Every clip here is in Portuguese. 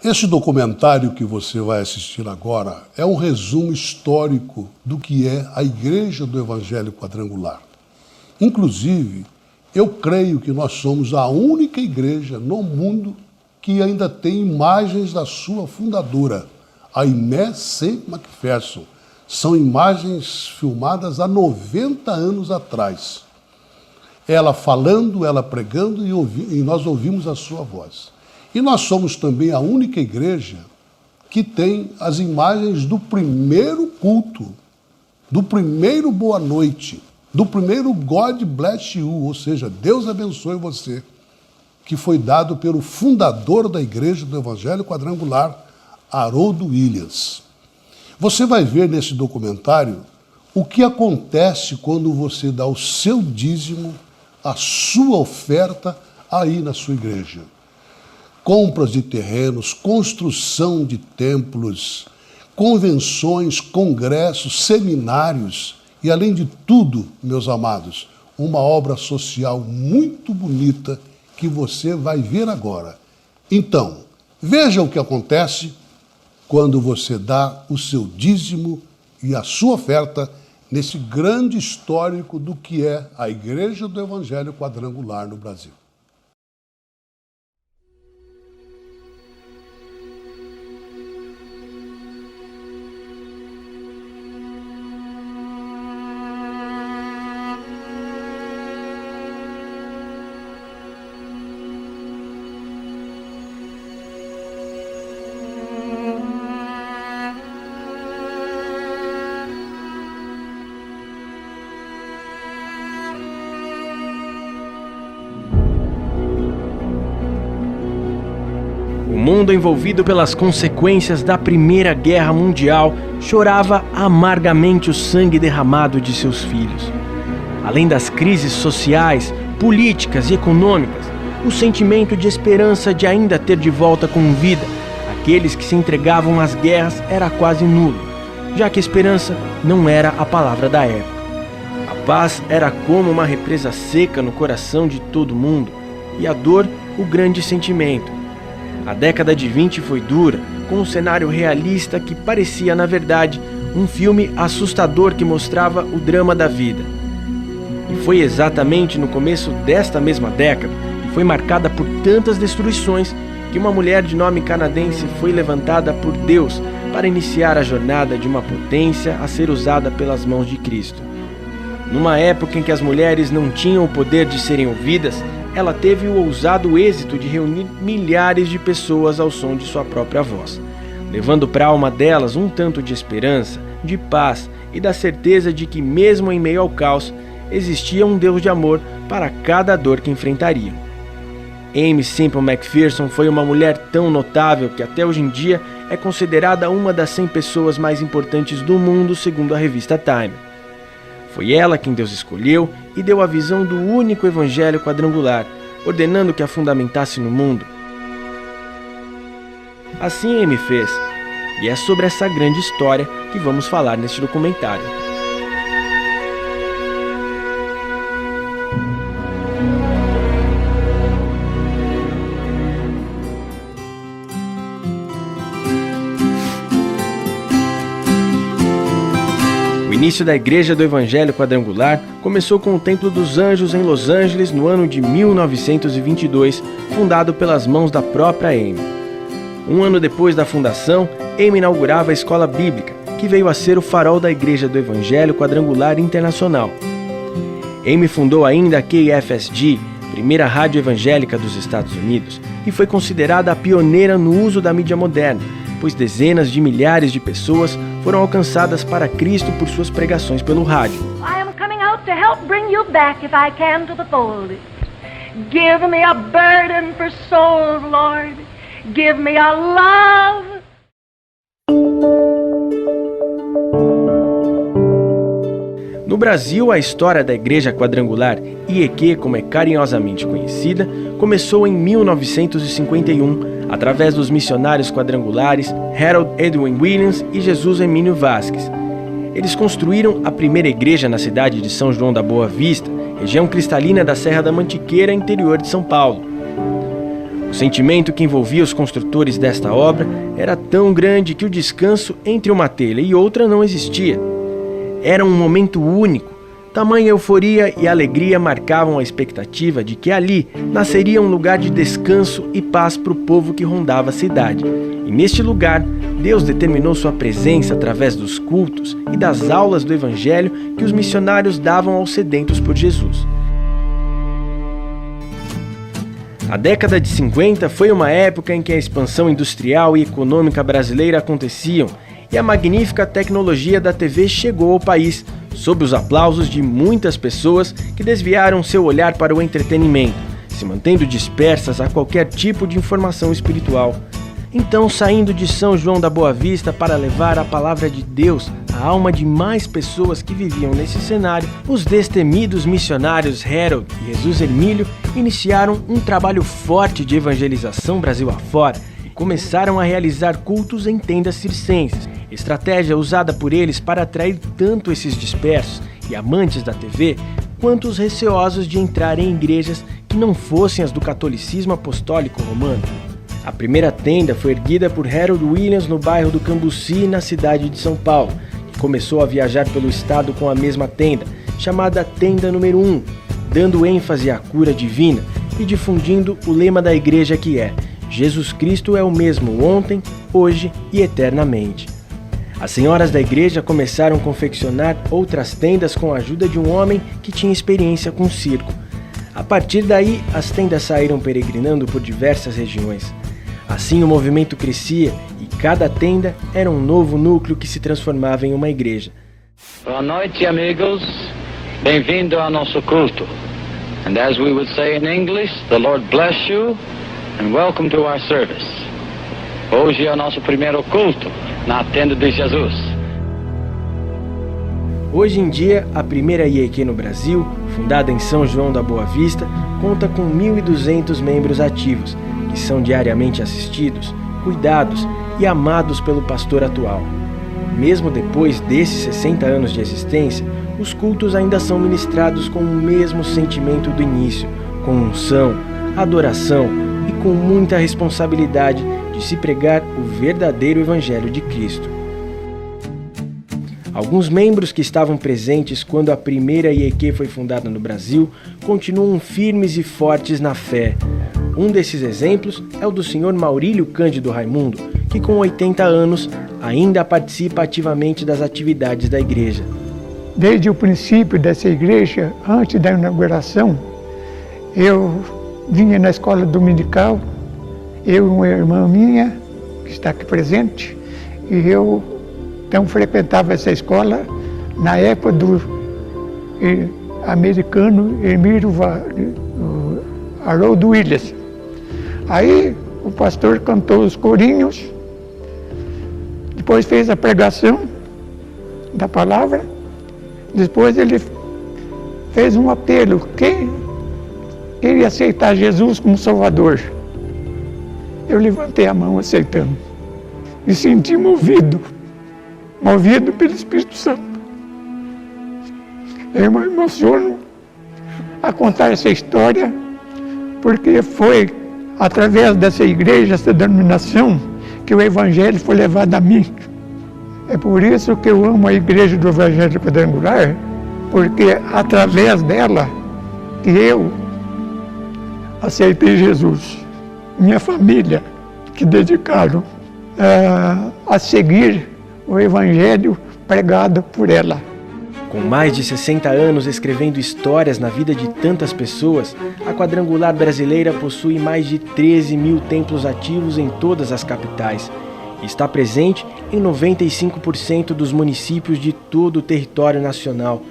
Esse documentário que você vai assistir agora é um resumo histórico do que é a Igreja do Evangelho Quadrangular. Inclusive, eu creio que nós somos a única igreja no mundo que ainda tem imagens da sua fundadora, a Aimee C. Macpherson. São imagens filmadas há 90 anos atrás. Ela falando, ela pregando e nós ouvimos a sua voz. E nós somos também a única igreja que tem as imagens do primeiro culto, do primeiro boa noite, do primeiro God bless you, ou seja, Deus abençoe você, que foi dado pelo fundador da Igreja do Evangelho Quadrangular, Harold Williams. Você vai ver nesse documentário o que acontece quando você dá o seu dízimo, a sua oferta aí na sua igreja. Compras de terrenos, construção de templos, convenções, congressos, seminários e, além de tudo, meus amados, uma obra social muito bonita que você vai ver agora. Então, veja o que acontece quando você dá o seu dízimo e a sua oferta nesse grande histórico do que é a Igreja do Evangelho Quadrangular no Brasil. O mundo envolvido pelas consequências da Primeira Guerra Mundial chorava amargamente o sangue derramado de seus filhos. Além das crises sociais, políticas e econômicas, o sentimento de esperança de ainda ter de volta com vida aqueles que se entregavam às guerras era quase nulo, já que esperança não era a palavra da época. A paz era como uma represa seca no coração de todo mundo e a dor o grande sentimento. A década de 20 foi dura, com um cenário realista que parecia, na verdade, um filme assustador que mostrava o drama da vida. E foi exatamente no começo desta mesma década, que foi marcada por tantas destruições, que uma mulher de nome canadense foi levantada por Deus para iniciar a jornada de uma potência a ser usada pelas mãos de Cristo. Numa época em que as mulheres não tinham o poder de serem ouvidas, ela teve o ousado êxito de reunir milhares de pessoas ao som de sua própria voz, levando para a alma delas um tanto de esperança, de paz e da certeza de que, mesmo em meio ao caos, existia um Deus de amor para cada dor que enfrentariam. Aimee Semple Macpherson foi uma mulher tão notável que até hoje em dia é considerada uma das 100 pessoas mais importantes do mundo, segundo a revista Time. Foi ela quem Deus escolheu e deu a visão do único evangelho quadrangular, ordenando que a fundamentasse no mundo. Assim Aimee fez, e é sobre essa grande história que vamos falar neste documentário. O início da Igreja do Evangelho Quadrangular começou com o Templo dos Anjos em Los Angeles no ano de 1922, fundado pelas mãos da própria Aimee. Um ano depois da fundação, Aimee inaugurava a Escola Bíblica, que veio a ser o farol da Igreja do Evangelho Quadrangular Internacional. Aimee fundou ainda a KFSG, primeira rádio evangélica dos Estados Unidos, e foi considerada a pioneira no uso da mídia moderna, pois dezenas de milhares de pessoas foram alcançadas para Cristo por suas pregações pelo rádio. I am coming out to help bring you back, if I can, to the fold. Give me a burden for souls, Lord. Give me a love. No Brasil, a história da Igreja Quadrangular, IEQ, como é carinhosamente conhecida, começou em 1951, através dos missionários quadrangulares Harold Edwin Williams e Jesus Emílio Vasquez. Eles construíram a primeira igreja na cidade de São João da Boa Vista, região cristalina da Serra da Mantiqueira, interior de São Paulo. O sentimento que envolvia os construtores desta obra era tão grande que o descanso entre uma telha e outra não existia. Era um momento único. Tamanha euforia e alegria marcavam a expectativa de que ali nasceria um lugar de descanso e paz para o povo que rondava a cidade. E neste lugar, Deus determinou sua presença através dos cultos e das aulas do Evangelho que os missionários davam aos sedentos por Jesus. A década de 50 foi uma época em que a expansão industrial e econômica brasileira aconteciam e a magnífica tecnologia da TV chegou ao país, sob os aplausos de muitas pessoas que desviaram seu olhar para o entretenimento, se mantendo dispersas a qualquer tipo de informação espiritual. Então, saindo de São João da Boa Vista para levar a palavra de Deus à alma de mais pessoas que viviam nesse cenário, os destemidos missionários Harold e Jesus Hermílio iniciaram um trabalho forte de evangelização Brasil afora e começaram a realizar cultos em tendas circenses, estratégia usada por eles para atrair tanto esses dispersos e amantes da TV, quanto os receosos de entrar em igrejas que não fossem as do catolicismo apostólico romano. A primeira tenda foi erguida por Harold Williams no bairro do Cambuci, na cidade de São Paulo, que começou a viajar pelo estado com a mesma tenda, chamada Tenda Número 1, dando ênfase à cura divina e difundindo o lema da igreja que é: Jesus Cristo é o mesmo ontem, hoje e eternamente. As senhoras da igreja começaram a confeccionar outras tendas com a ajuda de um homem que tinha experiência com circo. A partir daí, as tendas saíram peregrinando por diversas regiões. Assim o movimento crescia e cada tenda era um novo núcleo que se transformava em uma igreja. Boa noite, amigos. Bem-vindo ao nosso culto. And as we would say in English, the Lord bless you and welcome to our service. Hoje é o nosso primeiro culto na tenda de Jesus. Hoje em dia, a primeira IEQ no Brasil, fundada em São João da Boa Vista, conta com 1.200 membros ativos, que são diariamente assistidos, cuidados e amados pelo pastor atual. Mesmo depois desses 60 anos de existência, os cultos ainda são ministrados com o mesmo sentimento do início, com unção, adoração e com muita responsabilidade de se pregar o verdadeiro Evangelho de Cristo. Alguns membros que estavam presentes quando a primeira IEQ foi fundada no Brasil continuam firmes e fortes na fé. Um desses exemplos é o do Sr. Maurílio Cândido Raimundo, que com 80 anos ainda participa ativamente das atividades da igreja. Desde o princípio dessa igreja, antes da inauguração, eu vinha na escola dominical, eu e uma irmã minha, que está aqui presente, e eu então frequentava essa escola na época do americano Emílio Harold Williams. Aí o pastor cantou os corinhos, depois fez a pregação da palavra, depois ele fez um apelo: quem queria aceitar Jesus como Salvador? Eu levantei a mão aceitando, me senti movido pelo Espírito Santo. Eu me emociono a contar essa história, porque foi através dessa igreja, essa denominação, que o Evangelho foi levado a mim. É por isso que eu amo a igreja do Evangelho Quadrangular, porque através dela que eu aceitei Jesus. Minha família que dedicaram a seguir o Evangelho pregado por ela. Com mais de 60 anos escrevendo histórias na vida de tantas pessoas, a Quadrangular brasileira possui mais de 13 mil templos ativos em todas as capitais e está presente em 95% dos municípios de todo o território nacional,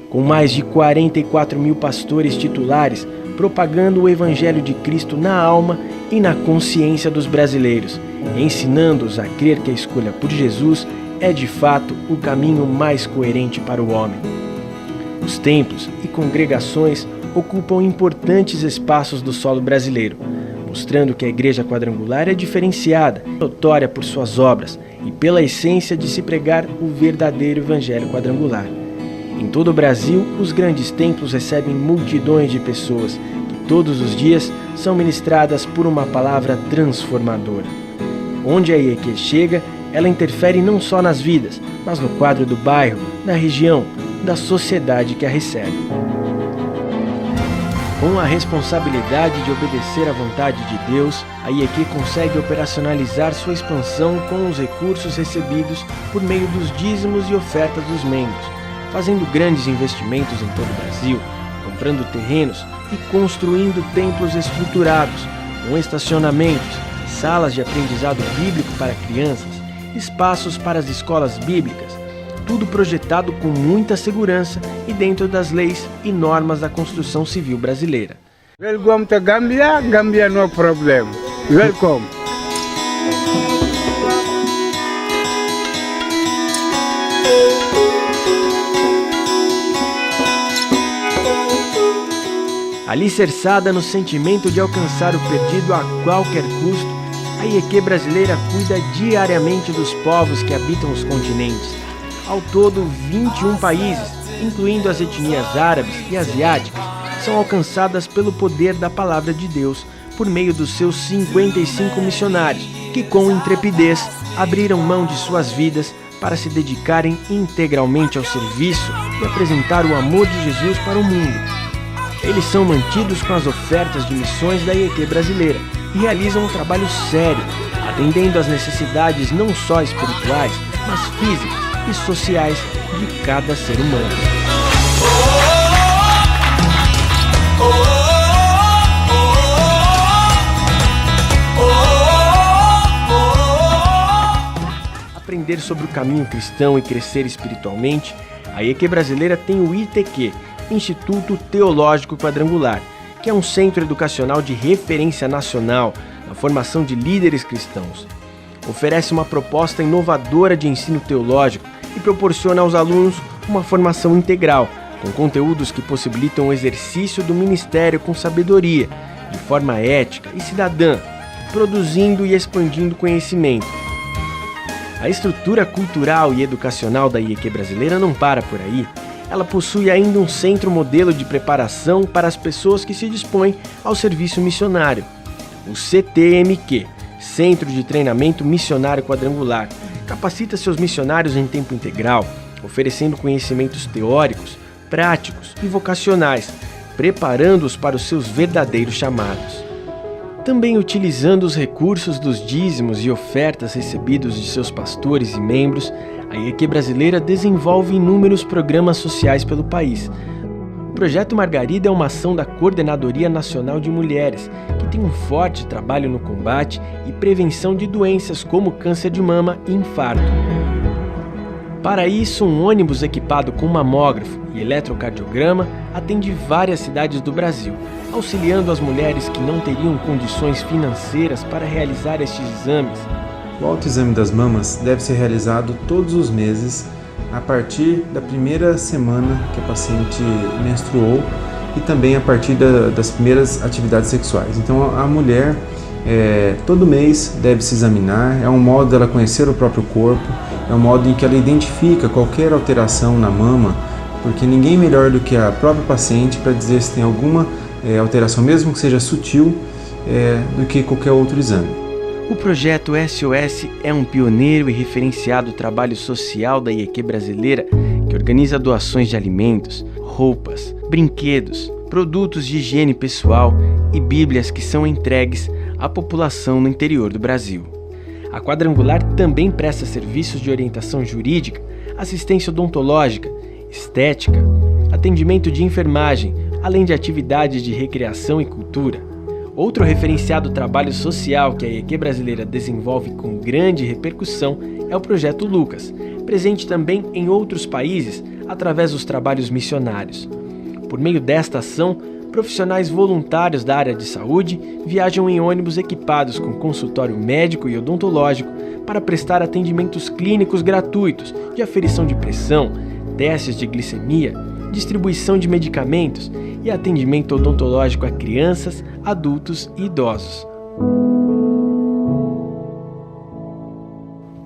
com mais de 44 mil pastores titulares propagando o Evangelho de Cristo na alma e na consciência dos brasileiros, ensinando-os a crer que a escolha por Jesus é de fato o caminho mais coerente para o homem. Os templos e congregações ocupam importantes espaços do solo brasileiro, mostrando que a Igreja Quadrangular é diferenciada, notória por suas obras e pela essência de se pregar o verdadeiro Evangelho Quadrangular. Em todo o Brasil, os grandes templos recebem multidões de pessoas que todos os dias são ministradas por uma palavra transformadora. Onde a IEQ chega, ela interfere não só nas vidas, mas no quadro do bairro, da região, da sociedade que a recebe. Com a responsabilidade de obedecer à vontade de Deus, a IEQ consegue operacionalizar sua expansão com os recursos recebidos por meio dos dízimos e ofertas dos membros, fazendo grandes investimentos em todo o Brasil, comprando terrenos e construindo templos estruturados, com estacionamentos, salas de aprendizado bíblico para crianças, espaços para as escolas bíblicas, tudo projetado com muita segurança e dentro das leis e normas da construção civil brasileira. Welcome to Gambia. Gambia no problem. Welcome. Alicerçada no sentimento de alcançar o perdido a qualquer custo, a IEQ brasileira cuida diariamente dos povos que habitam os continentes. Ao todo, 21 países, incluindo as etnias árabes e asiáticas, são alcançadas pelo poder da Palavra de Deus por meio dos seus 55 missionários, que com intrepidez abriram mão de suas vidas para se dedicarem integralmente ao serviço e apresentar o amor de Jesus para o mundo. Eles são mantidos com as ofertas de missões da IEQ brasileira e realizam um trabalho sério, atendendo às necessidades não só espirituais, mas físicas e sociais de cada ser humano. Aprender sobre o caminho cristão e crescer espiritualmente, a IEQ brasileira tem o ITQ, Instituto Teológico Quadrangular, que é um centro educacional de referência nacional na formação de líderes cristãos. Oferece uma proposta inovadora de ensino teológico e proporciona aos alunos uma formação integral, com conteúdos que possibilitam o exercício do ministério com sabedoria, de forma ética e cidadã, produzindo e expandindo conhecimento. A estrutura cultural e educacional da IEQ brasileira não para por aí. Ela possui ainda um centro modelo de preparação para as pessoas que se dispõem ao serviço missionário, o CTMQ, Centro de Treinamento Missionário Quadrangular. Capacita seus missionários em tempo integral, oferecendo conhecimentos teóricos, práticos e vocacionais, preparando-os para os seus verdadeiros chamados. Também utilizando os recursos dos dízimos e ofertas recebidos de seus pastores e membros, a IEQ brasileira desenvolve inúmeros programas sociais pelo país. O Projeto Margarida é uma ação da Coordenadoria Nacional de Mulheres, que tem um forte trabalho no combate e prevenção de doenças como câncer de mama e infarto. Para isso, um ônibus equipado com mamógrafo e eletrocardiograma atende várias cidades do Brasil, auxiliando as mulheres que não teriam condições financeiras para realizar estes exames. O autoexame das mamas deve ser realizado todos os meses a partir da primeira semana que a paciente menstruou e também a partir das primeiras atividades sexuais. Então a mulher todo mês deve se examinar, é um modo dela conhecer o próprio corpo, é um modo em que ela identifica qualquer alteração na mama, porque ninguém melhor do que a própria paciente para dizer se tem alguma alteração, mesmo que seja sutil, do que qualquer outro exame. O projeto SOS é um pioneiro e referenciado trabalho social da IEQ brasileira que organiza doações de alimentos, roupas, brinquedos, produtos de higiene pessoal e bíblias que são entregues à população no interior do Brasil. A Quadrangular também presta serviços de orientação jurídica, assistência odontológica, estética, atendimento de enfermagem, além de atividades de recreação e cultura. Outro referenciado trabalho social que a IEQ brasileira desenvolve com grande repercussão é o Projeto Lucas, presente também em outros países através dos trabalhos missionários. Por meio desta ação, profissionais voluntários da área de saúde viajam em ônibus equipados com consultório médico e odontológico para prestar atendimentos clínicos gratuitos de aferição de pressão, testes de glicemia, distribuição de medicamentos e atendimento odontológico a crianças, adultos e idosos.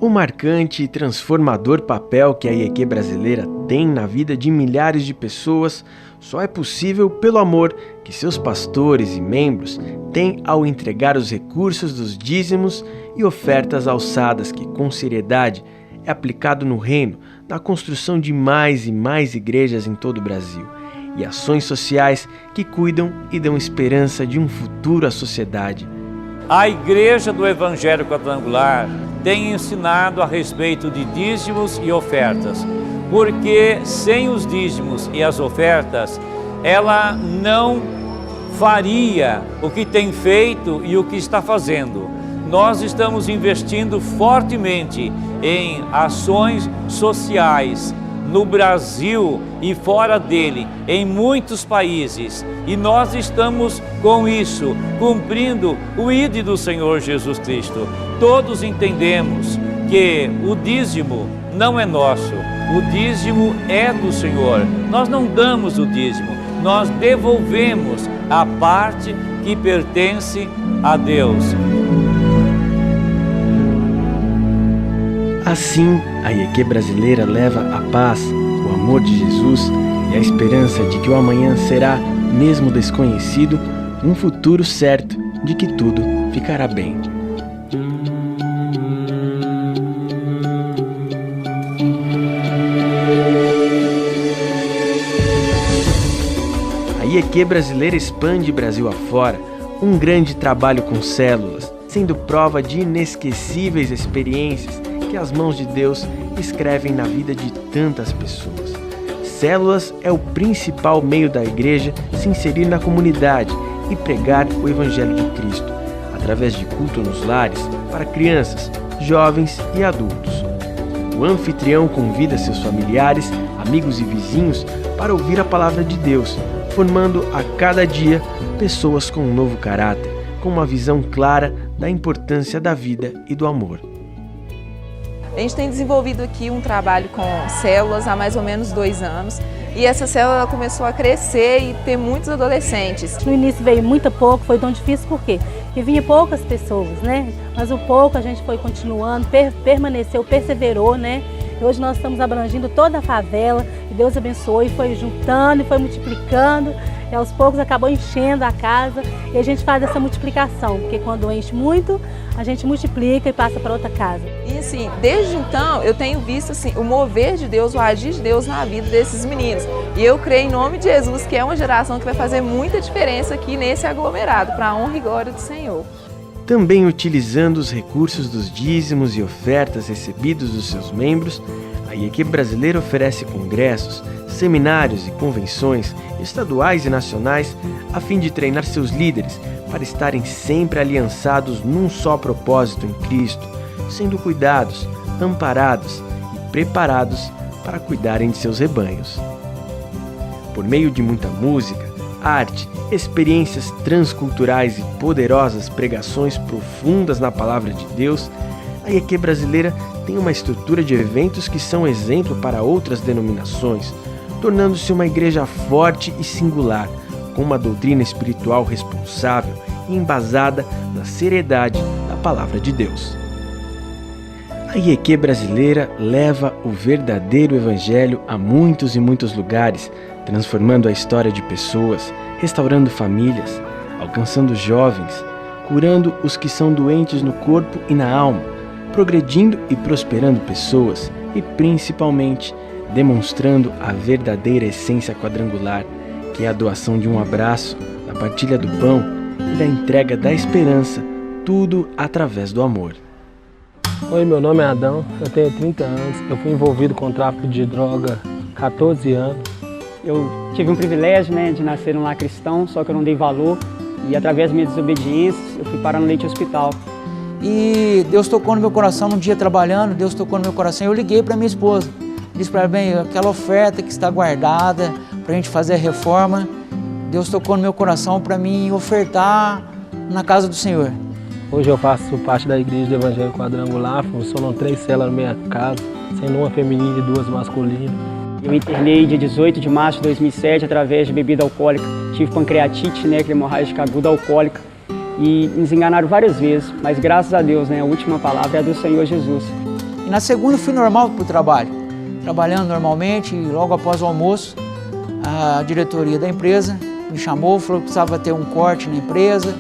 O marcante e transformador papel que a IEQ brasileira tem na vida de milhares de pessoas só é possível pelo amor que seus pastores e membros têm ao entregar os recursos dos dízimos e ofertas alçadas que, com seriedade, é aplicado no reino, na construção de mais e mais igrejas em todo o Brasil, e ações sociais que cuidam e dão esperança de um futuro à sociedade. A Igreja do Evangelho Quadrangular tem ensinado a respeito de dízimos e ofertas, porque sem os dízimos e as ofertas, ela não faria o que tem feito e o que está fazendo. Nós estamos investindo fortemente em ações sociais no Brasil e fora dele, em muitos países. E nós estamos com isso, cumprindo o ID do Senhor Jesus Cristo. Todos entendemos que o dízimo não é nosso, o dízimo é do Senhor. Nós não damos o dízimo, nós devolvemos a parte que pertence a Deus. Assim, a IEQ brasileira leva a paz, o amor de Jesus e a esperança de que o amanhã será, mesmo desconhecido, um futuro certo de que tudo ficará bem. A IEQ brasileira expande Brasil afora, um grande trabalho com células, sendo prova de inesquecíveis experiências que as mãos de Deus escrevem na vida de tantas pessoas. Células é o principal meio da igreja se inserir na comunidade e pregar o Evangelho de Cristo, através de culto nos lares para crianças, jovens e adultos. O anfitrião convida seus familiares, amigos e vizinhos para ouvir a palavra de Deus, formando a cada dia pessoas com um novo caráter, com uma visão clara da importância da vida e do amor. A gente tem desenvolvido aqui um trabalho com células há mais ou menos 2 anos e essa célula começou a crescer e ter muitos adolescentes. No início veio muito pouco, foi tão difícil por quê? Porque vinha poucas pessoas, né? Mas o pouco a gente foi continuando, permaneceu, perseverou, né? E hoje nós estamos abrangindo toda a favela, e Deus abençoou e foi juntando e foi multiplicando. E aos poucos acabou enchendo a casa e a gente faz essa multiplicação, porque quando enche muito, a gente multiplica e passa para outra casa. E assim, desde então eu tenho visto assim, o mover de Deus, o agir de Deus na vida desses meninos. E eu creio em nome de Jesus que é uma geração que vai fazer muita diferença aqui nesse aglomerado, para a honra e glória do Senhor. Também utilizando os recursos dos dízimos e ofertas recebidos dos seus membros, a IEQ brasileira oferece congressos, seminários e convenções estaduais e nacionais a fim de treinar seus líderes para estarem sempre aliançados num só propósito em Cristo, sendo cuidados, amparados e preparados para cuidarem de seus rebanhos. Por meio de muita música, arte, experiências transculturais e poderosas pregações profundas na palavra de Deus, a IEQ brasileira tem uma estrutura de eventos que são exemplo para outras denominações, tornando-se uma igreja forte e singular, com uma doutrina espiritual responsável e embasada na seriedade da palavra de Deus. A IEQ brasileira leva o verdadeiro evangelho a muitos e muitos lugares, transformando a história de pessoas, restaurando famílias, alcançando jovens, curando os que são doentes no corpo e na alma, progredindo e prosperando pessoas e, principalmente, demonstrando a verdadeira essência quadrangular, que é a doação de um abraço, da partilha do pão e da entrega da esperança, tudo através do amor. Oi, meu nome é Adão, eu tenho 30 anos, eu fui envolvido com tráfico de droga há 14 anos. Eu tive um privilégio, de nascer num lar cristão, só que eu não dei valor e através das minhas desobediências eu fui parar no leite hospital. E Deus tocou no meu coração num dia trabalhando, Deus tocou no meu coração e eu liguei para minha esposa. Disse para ela, bem, aquela oferta que está guardada para a gente fazer a reforma, Deus tocou no meu coração para mim ofertar na casa do Senhor. Hoje eu faço parte da Igreja do Evangelho Quadrangular, funcionam 3 células na minha casa, sendo uma feminina e 2 masculinas. Eu internei dia 18 de março de 2007 através de bebida alcoólica. Tive pancreatite, que é hemorrágica aguda alcoólica. E nos enganaram várias vezes, mas graças a Deus, a última palavra é a do Senhor Jesus. Na segunda eu fui normal para o trabalho, trabalhando normalmente, e logo após o almoço, a diretoria da empresa me chamou, falou que precisava ter um corte na empresa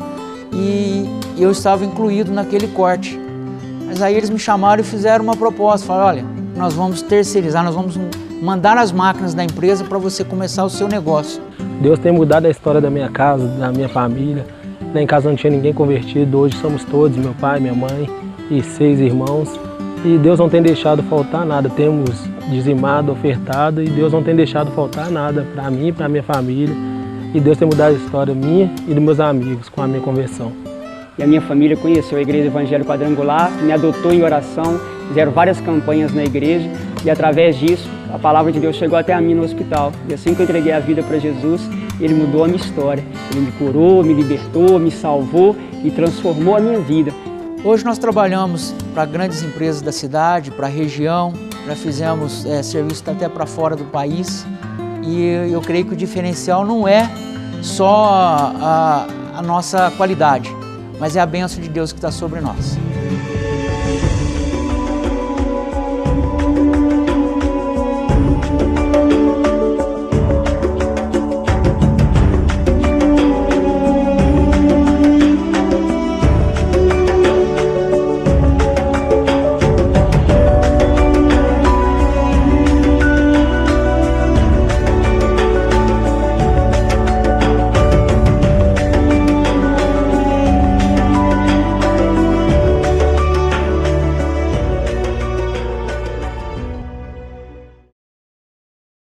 e eu estava incluído naquele corte. Mas aí eles me chamaram e fizeram uma proposta, falaram, olha, nós vamos terceirizar, nós vamos mandar as máquinas da empresa para você começar o seu negócio. Deus tem mudado a história da minha casa, da minha família. Lá em casa não tinha ninguém convertido, hoje somos todos, meu pai, minha mãe e 6 irmãos. E Deus não tem deixado faltar nada, temos dizimado, ofertado e Deus não tem deixado faltar nada para mim e para a minha família. E Deus tem mudado a história minha e dos meus amigos com a minha conversão. E a minha família conheceu a Igreja Evangélica Quadrangular, me adotou em oração, fizeram várias campanhas na igreja e através disso a palavra de Deus chegou até a mim no hospital. E assim que eu entreguei a vida para Jesus, Ele mudou a minha história. Ele me curou, me libertou, me salvou e transformou a minha vida. Hoje nós trabalhamos para grandes empresas da cidade, para a região, já fizemos serviço até para fora do país e eu creio que o diferencial não é só a nossa qualidade, mas é a bênção de Deus que está sobre nós.